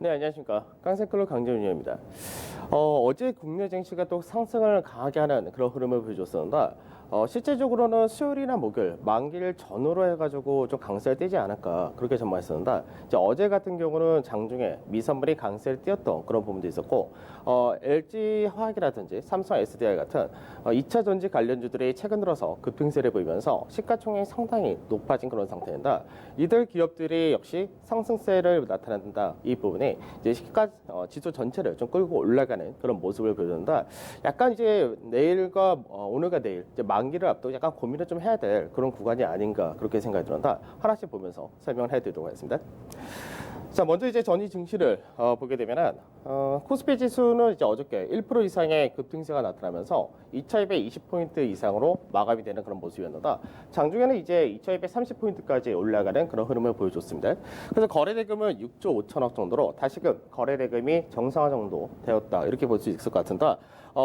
네, 안녕하십니까. 깡생클럽 강재윤입니다. 어제 국내 증시가 또 상승을 강하게 하는 그런 흐름을 보여줬었는데, 실제적으로는 수요일이나 목요일, 만기일 전후로 해가지고 좀 강세를 띄지 않을까, 그렇게 전망했었는데, 이제 어제 같은 경우는 장중에 미선물이 강세를 띄었던 그런 부분도 있었고, LG 화학이라든지 삼성 SDI 같은 2차 전지 관련주들이 최근 들어서 급등세를 보이면서 시가총액이 상당히 높아진 그런 상태인데, 이들 기업들이 역시 상승세를 나타낸다. 이 부분이 이제 시가 지수 전체를 좀 끌고 올라가는 그런 모습을 보여준다. 약간 이제 내일과 오늘과 내일 이제 만기를 앞두고 약간 고민을 좀 해야 될 그런 구간이 아닌가 그렇게 생각이 듭니다. 하나씩 보면서 설명을 해드리도록 하겠습니다. 자, 먼저 이제 전일 증시를 보게 되면은 코스피 지수는 이제 어저께 1% 이상의 급등세가 나타나면서 2,220포인트 이상으로 마감이 되는 그런 모습이었는데, 장중에는 이제 2,230포인트까지 올라가는 그런 흐름을 보여줬습니다. 그래서 거래대금은 6조 5천억 정도로 다시금 거래대금이 정상화 정도 되었다, 이렇게 볼 수 있을 것 같은데,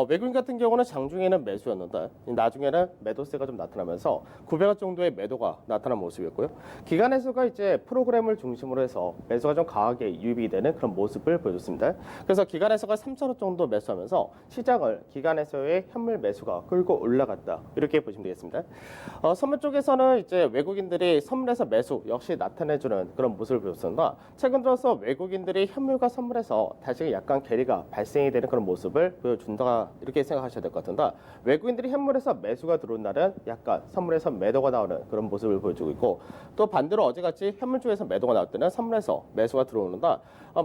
외국인 같은 경우는 장중에는 매수였는데 나중에는 매도세가 좀 나타나면서 900원 정도의 매도가 나타난 모습이었고요. 기관에서가 이제 프로그램을 중심으로 해서 매수가 좀 강하게 유입이 되는 그런 모습을 보여줬습니다. 그래서 기관에서가 3,000원 정도 매수하면서 시장을 기관에서의 현물 매수가 끌고 올라갔다, 이렇게 보시면 되겠습니다. 선물 쪽에서는 이제 외국인들이 선물에서 매수 역시 나타내주는 그런 모습을 보였습니다. 최근 들어서 외국인들이 현물과 선물에서 다시 약간 괴리가 발생이 되는 그런 모습을 보여준다, 이렇게 생각하셔야 될 것 같은데, 외국인들이 현물에서 매수가 들어온 날은 약간 선물에서 매도가 나오는 그런 모습을 보여주고 있고, 또 반대로 어제같이 현물 쪽에서 매도가 나올 때는 선물에서 매수가 들어오는데,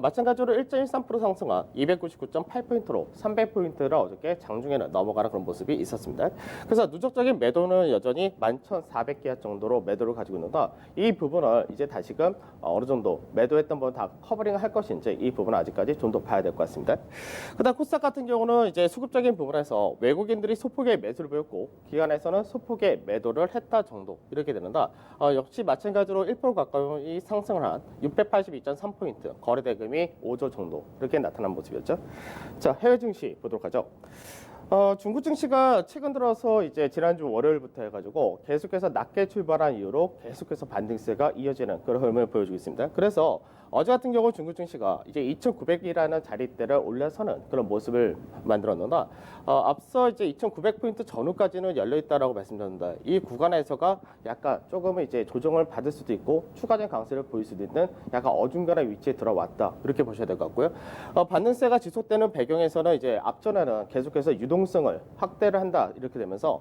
마찬가지로 1.13% 상승한 299.8포인트로 300포인트를 어저께 장중에는 넘어가는 그런 모습이 있었습니다. 그래서 누적적인 매도는 여전히 11,400개 정도로 매도를 가지고 있는데, 이 부분을 이제 다시금 어느 정도 매도했던 부분 다 커버링 할 것인지 이 부분은 아직까지 좀 더 봐야 될 것 같습니다. 그다음 코스닥 같은 경우는 이제 수급적인 부분에서 외국인들이 소폭의 매수를 보였고 기관에서는 소폭의 매도를 했다 정도, 이렇게 되는데, 역시 마찬가지로 1% 가까이 상승을 한 682.3포인트, 거래대금이 5조 정도 이렇게 나타난 모습이었죠. 자, 해외 증시 보도록 하죠. 중국 증시가 최근 들어서 이제 지난주 월요일부터 해가지고 계속해서 낮게 출발한 이후로 계속해서 반등세가 이어지는 그런 흐름을 보여주고 있습니다. 그래서 어제 같은 경우 중국 증시가 이제 2,900이라는 자리대를 올라서는 그런 모습을 만들었는데, 앞서 이제 2,900포인트 전후까지는 열려 있다라고 말씀드렸는데, 이 구간에서가 약간 조금은 이제 조정을 받을 수도 있고 추가적인 강세를 보일 수도 있는 약간 어중간한 위치에 들어왔다, 이렇게 보셔야 될 것 같고요. 반등세가 지속되는 배경에서는 이제 앞전에는 계속해서 유동성을 확대를 한다, 이렇게 되면서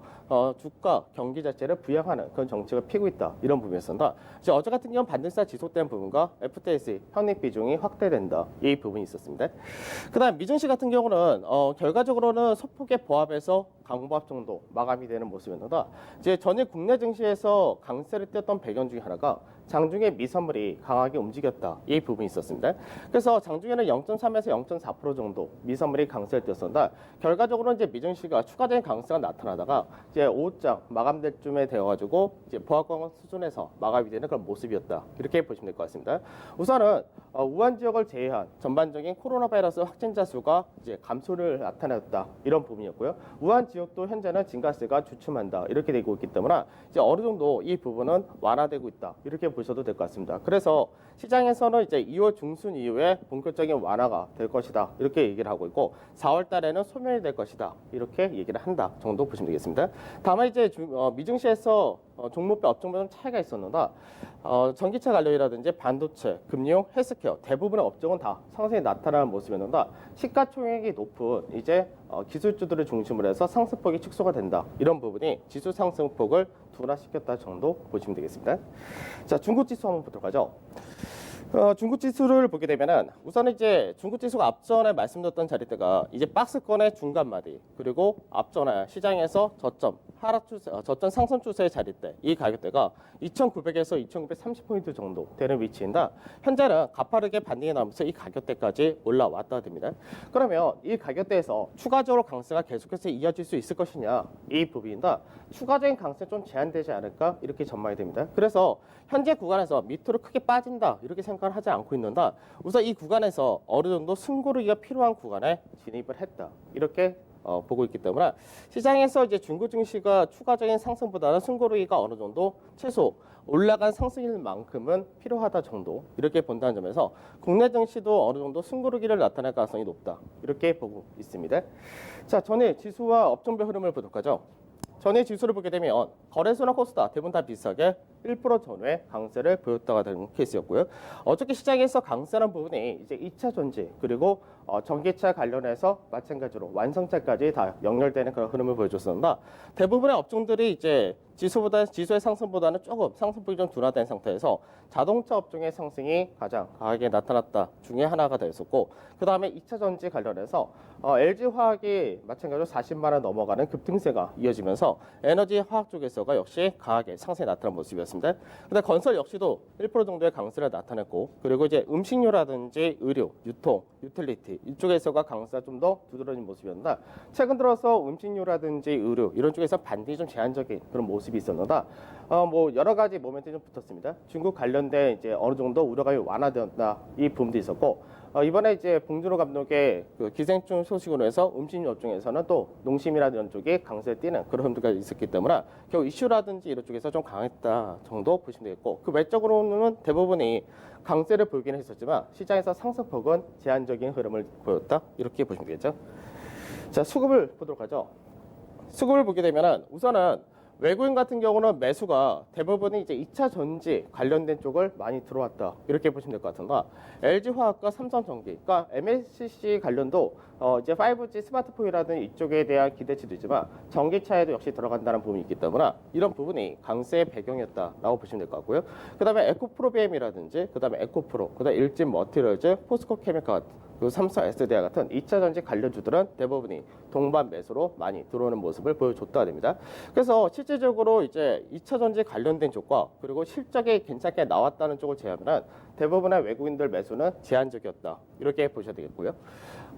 주가 경기 자체를 부양하는 그런 정책을 피고 있다, 이런 부분이었습니다. 이제 어제 같은 경우는 반등세가 지속된 부분과 FTSE 편입 비중이 확대된다, 이 부분이 있었습니다. 그다음 미증시 같은 경우는 결과적으로는 소폭의 보합에서 강보합 정도 마감이 되는 모습이었는데, 이제 전일 국내 증시에서 강세를 띄었던 배경 중에 하나가 장중에 미선물이 강하게 움직였다, 이 부분이 있었습니다. 그래서 장중에는 0.3에서 0.4% 정도 미선물이 강세를 띄었었는데, 결과적으로 이제 미증시가 추가적인 강세가 나타나다가 이제 오후장 마감될 쯤에 되어가지고 이제 보합권 수준에서 마감이 되는 그런 모습이었다, 이렇게 보시면 될 것 같습니다. 우선은 우한 지역을 제외한 전반적인 코로나 바이러스 확진자 수가 이제 감소를 나타냈다, 이런 부분이었고요. 우한 지역도 현재는 증가세가 주춤한다, 이렇게 되고 있기 때문에 이제 어느 정도 이 부분은 완화되고 있다, 이렇게 보셔도 될 것 같습니다. 그래서 시장에서는 이제 2월 중순 이후에 본격적인 완화가 될 것이다, 이렇게 얘기를 하고 있고, 4월 달에는 소멸이 될 것이다, 이렇게 얘기를 한다 정도 보시면 되겠습니다. 다만 이제 미증시에서 종목별 업종별 차이가 있었는데, 전기차 관련이라든지 반도체, 금융, 헬스케어 대부분의 업종은 다 상승이 나타나는 모습이었는데, 시가총액이 높은 이제 기술주들을 중심으로 해서 상승폭이 축소가 된다, 이런 부분이 지수 상승폭을 둔화시켰다 정도 보시면 되겠습니다. 자, 중국 지수 한번 보도록 하죠. 중국 지수를 보게 되면은 우선 이제 중국 지수가 앞전에 말씀드렸던 자리대가 이제 박스권의 중간 마디, 그리고 앞전에 시장에서 저점 하락 추세, 저점 상승 추세의 자리대, 이 가격대가 2,900에서 2,930포인트 정도 되는 위치인데, 현재는 가파르게 반등이 나면서 이 가격대까지 올라왔다 됩니다. 그러면 이 가격대에서 추가적으로 강세가 계속해서 이어질 수 있을 것이냐, 이 부분인데, 추가적인 강세 좀 제한되지 않을까, 이렇게 전망이 됩니다. 그래서 현재 구간에서 밑으로 크게 빠진다, 이렇게 생각을 하지 않고 있는데, 우선 이 구간에서 어느 정도 승고르기가 필요한 구간에 진입을 했다, 이렇게 보고 있기 때문에 시장에서 이제 중국 증시가 추가적인 상승보다는 숨고르기가 어느 정도 최소 올라간 상승일 만큼은 필요하다 정도 이렇게 본다는 점에서 국내 증시도 어느 정도 숨고르기를 나타낼 가능성이 높다 이렇게 보고 있습니다. 자, 전일 지수와 업종별 흐름을 보도록 하죠. 전일 지수를 보게 되면 거래소나 코스닥 대부분 다 비슷하게 1% 전후의 강세를 보였다가 되는 케이스였고요. 어저께 시장에서 강세라는 부분이 이제 2차 전지 그리고 전기차 관련해서 마찬가지로 완성차까지 다 연결되는 그런 흐름을 보여줬습니다. 대부분의 업종들이 이제 지수의 상승보다는 조금 상승폭이 좀 둔화된 상태에서 자동차 업종의 상승이 가장 강하게 나타났다 중에 하나가 되었었고, 그 다음에 2차 전지 관련해서 LG화학이 마찬가지로 40만 원 넘어가는 급등세가 이어지면서 에너지 화학 쪽에서가 역시 강하게 상승이 나타난 모습이었습니다. 근데 건설 역시도 1% 정도의 강세를 나타냈고, 그리고 이제 음식료라든지 의료, 유통, 유틸리티 이쪽에서가 강세가 좀 더 두드러진 모습이었는데, 최근 들어서 음식료라든지 의료 이런 쪽에서 반등이 좀 제한적인 그런 모습이 있었는데, 뭐 여러 가지 모멘트 좀 붙었습니다. 중국 관련된 이제 어느 정도 우려감이 완화되었다 이 부분도 있었고, 이번에 이제 봉준호 감독의 그 기생충 소식으로 해서 음식료 업종에서는 또 농심이라든지 이런 쪽이 강세를 띠는 그런 흐름도 있었기 때문에 결국 이슈라든지 이런 쪽에서 좀 강했다 정도 보시면 되겠고, 그 외적으로는 대부분이 강세를 보이긴 했었지만 시장에서 상승폭은 제한적인 흐름을 보였다 이렇게 보시면 되겠죠. 자, 수급을 보도록 하죠. 수급을 보게 되면은 우선은 외국인 같은 경우는 매수가 대부분이 이제 2차 전지 관련된 쪽을 많이 들어왔다 이렇게 보시면 될 것 같은데, LG화학과 삼성전기, 그러니까 MLCC 관련도 이제 5G 스마트폰이라든지 이쪽에 대한 기대치도 있지만 전기차에도 역시 들어간다는 부분이 있기 때문에 이런 부분이 강세의 배경이었다라고 보시면 될 것 같고요. 그다음에 에코프로비엠이라든지 그다음에 에코프로, 그다음에 일진머티리얼즈, 포스코케미칼 같은 그 삼성 SDI 같은 2차 전지 관련주들은 대부분이 동반 매수로 많이 들어오는 모습을 보여줬다 됩니다. 그래서 실질적으로 이제 2차 전지 관련된 쪽과 그리고 실적이 괜찮게 나왔다는 쪽을 제외하면 대부분의 외국인들 매수는 제한적이었다 이렇게 보셔야 되겠고요.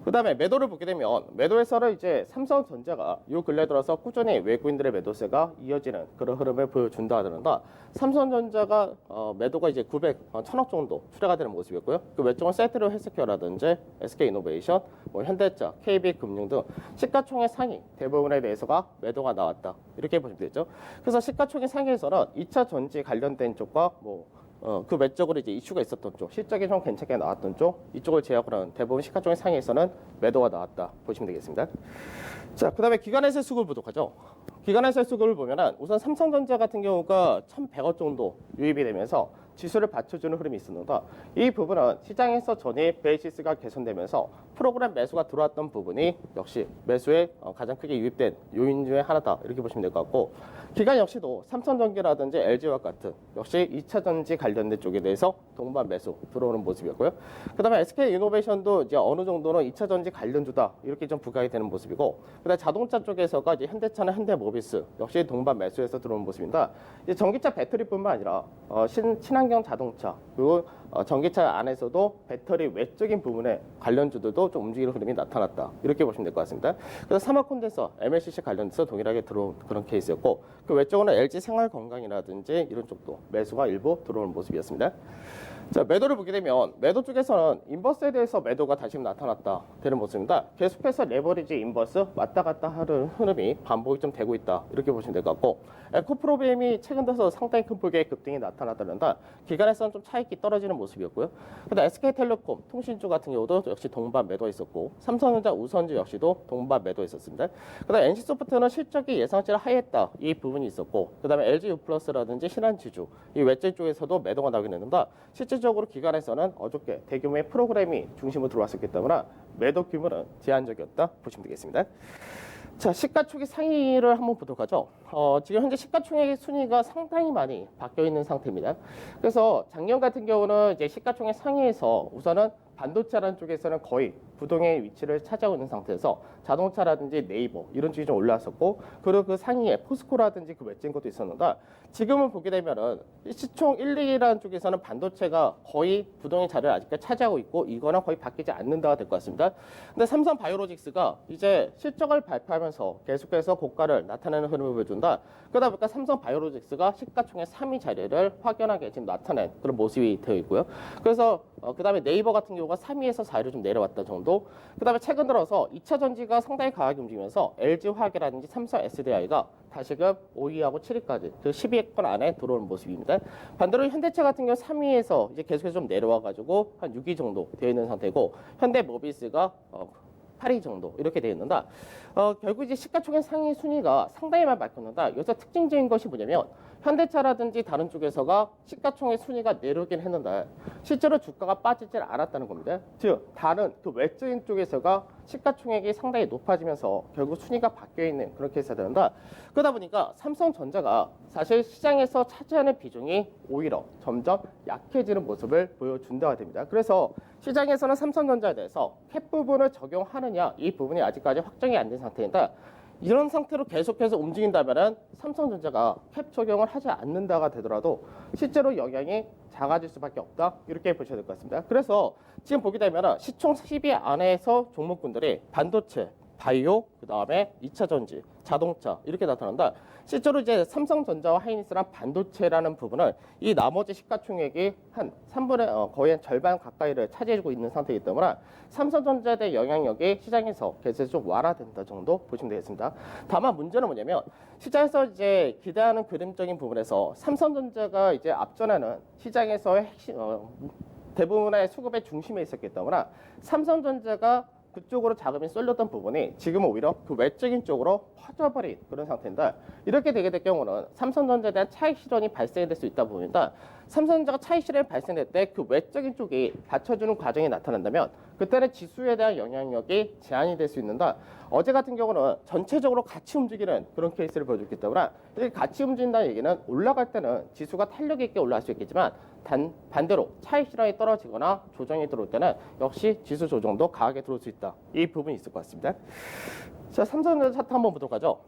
그 다음에 매도를 보게 되면 매도에서는 이제 삼성전자가 요 근래 들어서 꾸준히 외국인들의 매도세가 이어지는 그런 흐름을 보여준다 하더라도, 삼성전자가 매도가 이제 1000억 정도 출하가 되는 모습이었고요. 그 외적은 세트로 헬스케어라든지 SK이노베이션, 뭐 현대차, KB금융 등 시가총액 상위 대부분에 대해서가 매도가 나왔다 이렇게 보시면 되죠. 그래서 시가총액 상위에서는 2차 전지 관련된 쪽과 그 외적으로 이제 이슈가 있었던 쪽, 실적이 좀 괜찮게 나왔던 쪽, 이쪽을 제외하고는 대부분 시가총액 상위에서는 매도가 나왔다 보시면 되겠습니다. 자, 그 다음에 기관회사 수급을 보도록 하죠. 기관회사 수급을 보면은 우선 삼성전자 같은 경우가 1,100억 정도 유입이 되면서 지수를 받쳐주는 흐름이 있었는데, 이 부분은 시장에서 전입 베이시스가 개선되면서 프로그램 매수가 들어왔던 부분이 역시 매수에 가장 크게 유입된 요인 중에 하나다 이렇게 보시면 될 것 같고, 기관 역시도 삼성전기라든지 LG화학 같은 역시 2차 전지 관련된 쪽에 대해서 동반 매수 들어오는 모습이었고요. 그 다음에 SK이노베이션도 이제 어느 정도는 2차 전지 관련주다 이렇게 좀 부각이 되는 모습이고, 그 다음에 자동차 쪽에서가 이제 현대차나 현대모비스 역시 동반 매수해서 들어오는 모습입니다. 이제 전기차 배터리뿐만 아니라 친환경 자동차 그리고 전기차 안에서도 배터리 외적인 부분에 관련주들도 좀 움직이는 흐름이 나타났다 이렇게 보시면 될 것 같습니다. 그래서 사마콘덴서, MLCC 관련돼서 동일하게 들어온 그런 케이스였고, 그 외적으로는 LG 생활건강이라든지 이런 쪽도 매수가 일부 들어오는 모습이었습니다. 자, 매도를 보게 되면 매도 쪽에서는 인버스에 대해서 매도가 다시 나타났다 되는 모습입니다. 계속해서 레버리지 인버스 왔다 갔다 하는 흐름이 반복이 좀 되고 있다 이렇게 보시면 될 것 같고, 에코프로비엠이 최근 들어서 상당히 큰 폭의 급등이 나타났다는데 기간에서는 좀 차익이 떨어지는 모습이었고요. 그다음 SK텔레콤, 통신주 같은 경우도 역시 동반 매도가 있었고, 삼성전자, 우선주 역시도 동반 매도가 있었습니다. 그다음 NC소프트는 실적이 예상치를 하회했다 이 부분이 있었고, 그다음에 LG유플러스라든지 신한지주 이 외적 쪽에서도 매도가 나오긴 했는데, 실질적으로 기관에서는 어저께 대규모의 프로그램이 중심으로 들어왔었기 때문에 매도 규모는 제한적이었다 보시면 되겠습니다. 자, 시가총액 상위를 한번 보도록 하죠. 지금 현재 시가총액 순위가 상당히 많이 바뀌어 있는 상태입니다. 그래서 작년 같은 경우는 이제 시가총액 상위에서 우선은 반도체라는 쪽에서는 거의 부동의 위치를 차지하고 있는 상태에서 자동차라든지 네이버 이런 쪽이 좀 올라왔었고, 그리고 그 상위에 포스코라든지 그 외적인 것도 있었는데, 지금은 보게 되면은 시총 1, 2라는 쪽에서는 반도체가 거의 부동의 자리를 아직까지 차지하고 있고, 이거는 거의 바뀌지 않는다가 될 것 같습니다. 근데 삼성 바이오로직스가 이제 실적을 발표하면서 계속해서 고가를 나타내는 흐름을 보여준다. 그러다 보니까 삼성 바이오로직스가 시가총액 3위 자리를 확연하게 지금 나타낸 그런 모습이 되어 있고요. 그래서 그다음에 네이버 같은 경우가 3위에서 4위로 좀 내려왔다 정도. 그다음에 최근 들어서 2차 전지가 상당히 강하게 움직이면서 LG화학이라든지 삼성 SDI가 다시금 5위하고 7위까지 그 10위권 안에 들어오는 모습입니다. 반대로 현대차 같은 경우 3위에서 이제 계속해서 좀 내려와가지고 한 6위 정도 되어 있는 상태고, 현대모비스가 8위 정도 이렇게 되어 있는다. 결국 이제 시가총액 상위 순위가 상당히 많이 바뀌었는다. 여기서 특징적인 것이 뭐냐면 현대차라든지 다른 쪽에서가 시가총액 순위가 내려오긴 했는데 실제로 주가가 빠지질 않았다는 겁니다. 즉 다른 그 외적인 쪽에서가 시가총액이 상당히 높아지면서 결국 순위가 바뀌어 있는 그런 케이스가 된다. 그러다 보니까 삼성전자가 사실 시장에서 차지하는 비중이 오히려 점점 약해지는 모습을 보여준다가 됩니다. 그래서 시장에서는 삼성전자에 대해서 캡 부분을 적용하느냐, 이 부분이 아직까지 확정이 안 된 상태인데, 이런 상태로 계속해서 움직인다면 삼성전자가 캡 적용을 하지 않는다가 되더라도 실제로 영향이 작아질 수밖에 없다, 이렇게 보셔야 될 것 같습니다. 그래서 지금 보게 되면 시총 10위 안에서 종목군들이 반도체, 바이오, 그 다음에 2차 전지, 자동차 이렇게 나타난다. 실제로 이제 삼성전자와 하이닉스랑 반도체라는 부분을 이 나머지 시가총액이 한 3분의 거의 한 절반 가까이를 차지해주고 있는 상태이기 때문에 삼성전자에 대한 영향력이 시장에서 계속 좀 완화된다 정도 보시면 되겠습니다. 다만 문제는 뭐냐면 시장에서 이제 기대하는 그림적인 부분에서 삼성전자가 이제 앞전에는 시장에서의 핵심 대부분의 수급의 중심에 있었기 때문에 삼성전자가 그쪽으로 자금이 쏠렸던 부분이 지금은 오히려 그 외적인 쪽으로 퍼져버린 그런 상태인데, 이렇게 되게 될 경우는 삼성전자에 대한 차익 실현이 발생될 수 있다 보니까 삼성전자가 차익 실현이 발생될 때 그 외적인 쪽이 받쳐주는 과정이 나타난다면 그때는 지수에 대한 영향력이 제한이 될 수 있는데, 어제 같은 경우는 전체적으로 같이 움직이는 그런 케이스를 보여줬기 때문에 이렇게 같이 움직인다는 얘기는 올라갈 때는 지수가 탄력 있게 올라갈 수 있겠지만 반대로 차익 실현이 떨어지거나 조정이 들어올 때는 역시 지수 조정도 강하게 들어올 수 있다. 이 부분이 있을 것 같습니다. 자, 삼성전자 차트 한번 보도록 하죠.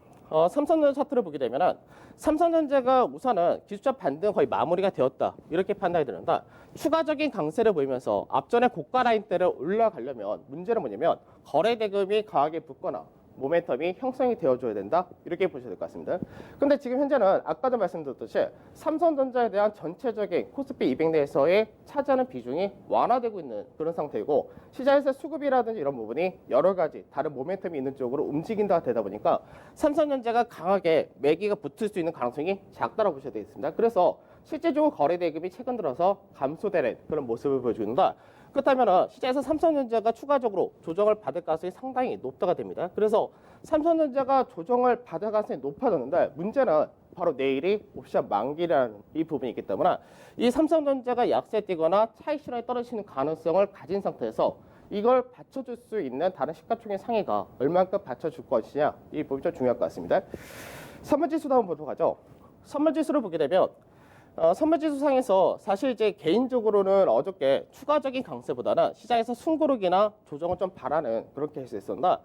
삼성전자 차트를 보게 되면은 삼성전자가 우선은 기술적 반등 거의 마무리가 되었다, 이렇게 판단이 되는데, 추가적인 강세를 보이면서 앞전에 고가 라인대를 올라가려면 문제는 뭐냐면 거래 대금이 강하게 붙거나 모멘텀이 형성이 되어줘야 된다, 이렇게 보셔야 될 것 같습니다. 근데 지금 현재는 아까도 말씀드렸듯이 삼성전자에 대한 전체적인 코스피 200 내에서의 차지하는 비중이 완화되고 있는 그런 상태이고, 시장에서 수급이라든지 이런 부분이 여러 가지 다른 모멘텀이 있는 쪽으로 움직인다 되다 보니까 삼성전자가 강하게 매기가 붙을 수 있는 가능성이 작다라고 보셔야 되겠습니다. 그래서 실제적으로 거래 대금이 최근 들어서 감소되는 그런 모습을 보여주는다. 그렇다면 시장에서 삼성전자가 추가적으로 조정을 받을 가능성이 상당히 높다가 됩니다. 그래서 삼성전자가 조정을 받을 가능성이 높아졌는데 문제는 바로 내일이 옵션 만기라는 이 부분이 있기 때문에 이 삼성전자가 약세 뛰거나 차익 실현이 떨어지는 가능성을 가진 상태에서 이걸 받쳐줄 수 있는 다른 시가총액 상위가 얼만큼 받쳐줄 것이냐, 이 부분이 좀 중요할 것 같습니다. 선물지수도 한번 보도록 하죠. 선물지수를 보게 되면 선물지수 상에서 사실 이제 개인적으로는 어저께 추가적인 강세보다는 시장에서 숨고르기나 조정을 좀 바라는 그런 케이스였었나,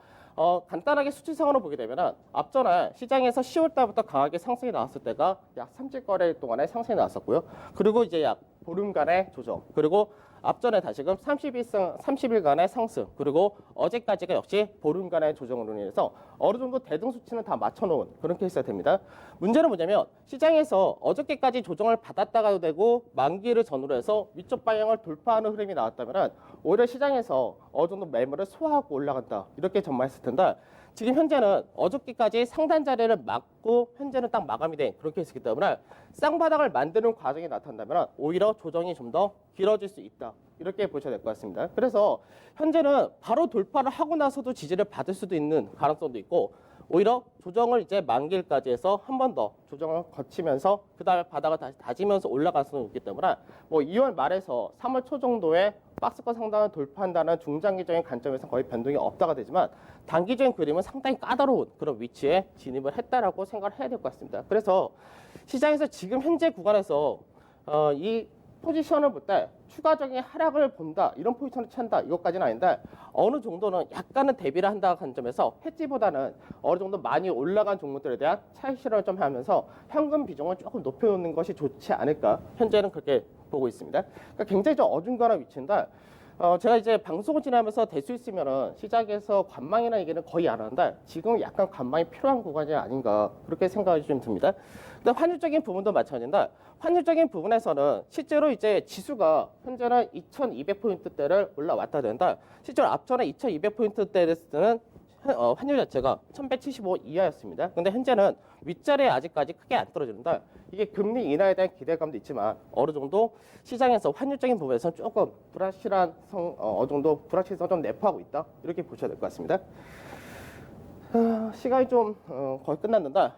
간단하게 수치상으로 보게 되면 앞전에 시장에서 10월 달부터 강하게 상승이 나왔을 때가 약 30거래일 동안에 상승이 나왔었고요. 그리고 이제 약 보름간의 조정, 그리고 앞전에 다시금 30일간의 상승, 그리고 어제까지가 역시 보름간의 조정으로 인해서 어느 정도 대등 수치는 다 맞춰놓은 그런 케이스가 됩니다. 문제는 뭐냐면 시장에서 어저께까지 조정을 받았다가도 되고 만기를 전후로 해서 위쪽 방향을 돌파하는 흐름이 나왔다면 오히려 시장에서 어느 정도 매물을 소화하고 올라간다, 이렇게 전망했을 텐데 지금 현재는 어저께까지 상단 자리를 막고 현재는 딱 마감이 된 그런 케이스이기 때문에 쌍바닥을 만드는 과정이 나타난다면 오히려 조정이 좀 더 길어질 수 있다, 이렇게 보셔야 될 것 같습니다. 그래서 현재는 바로 돌파를 하고 나서도 지지를 받을 수도 있는 가능성도 있고, 오히려 조정을 이제 만기일까지 해서 한 번 더 조정을 거치면서 그 다음에 바닥을 다시 다지면서 올라갈 수는 있기 때문에 뭐 2월 말에서 3월 초 정도에 박스권 상단을 돌파한다는 중장기적인 관점에서 거의 변동이 없다가 되지만 단기적인 그림은 상당히 까다로운 그런 위치에 진입을 했다라고 생각을 해야 될 것 같습니다. 그래서 시장에서 지금 현재 구간에서 이 포지션을 볼 때 추가적인 하락을 본다, 이런 포지션을 찬다, 이것까지는 아닌데 어느 정도는 약간은 대비를 한다 관점에서 해지보다는 어느 정도 많이 올라간 종목들에 대한 차익 실현을 좀 하면서 현금 비중을 조금 높여놓는 것이 좋지 않을까, 현재는 그렇게 보고 있습니다. 그러니까 굉장히 좀 어중간한 위치인데 제가 이제 방송을 진행하면서 될 수 있으면은 시장에서 관망이나 얘기는 거의 안 하는데 지금 약간 관망이 필요한 구간이 아닌가 그렇게 생각이 좀 듭니다. 근데 환율적인 부분도 마찬가지인데 환율적인 부분에서는 실제로 이제 지수가 현재는 2200포인트대를 올라왔다 된다. 실제로 앞전에 2200포인트대에서는 환율 자체가 1175 이하였습니다. 근데 현재는 윗자리에 아직까지 크게 안 떨어지는데 이게 금리 인하에 대한 기대감도 있지만 어느 정도 시장에서 환율적인 부분에서는 조금 불확실한 어느 정도 불확실성 좀 내포하고 있다 이렇게 보셔야 될 것 같습니다. 시간이 좀 거의 끝났는데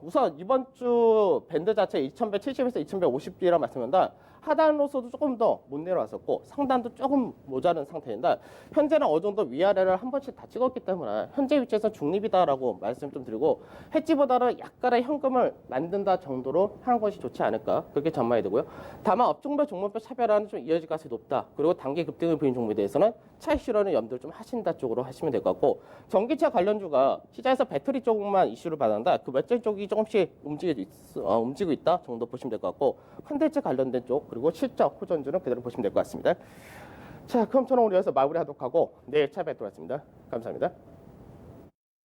우선 이번 주 밴드 자체 2170에서 2150B라 말씀드린다. 하단으로서도 조금 더 못 내려왔었고 상단도 조금 모자른 상태인데 현재는 어느 정도 위아래를 한 번씩 다 찍었기 때문에 현재 위치에서 중립이다라고 말씀 좀 드리고 해지보다는 약간의 현금을 만든다 정도로 하는 것이 좋지 않을까 그렇게 전망이 되고요. 다만 업종별 종목별 차별화는 좀 이어질 가능성이 높다. 그리고 단기 급등을 보인 종목에 대해서는 차익 실현을 염두를 좀 하신다 쪽으로 하시면 될 것 같고 전기차 관련주가 시장에서 배터리 쪽만 이슈를 받았는데 그 외적 쪽이 조금씩 움직이고 있다 정도 보시면 될 것 같고 컨텐츠 관련된 쪽 그리고 실적 호전주는 그대로 보시면 될 것 같습니다. 자, 그럼 저는 오늘 여기서 마무리하도록 하고 내일 차 뵙도록 하겠습니다. 감사합니다.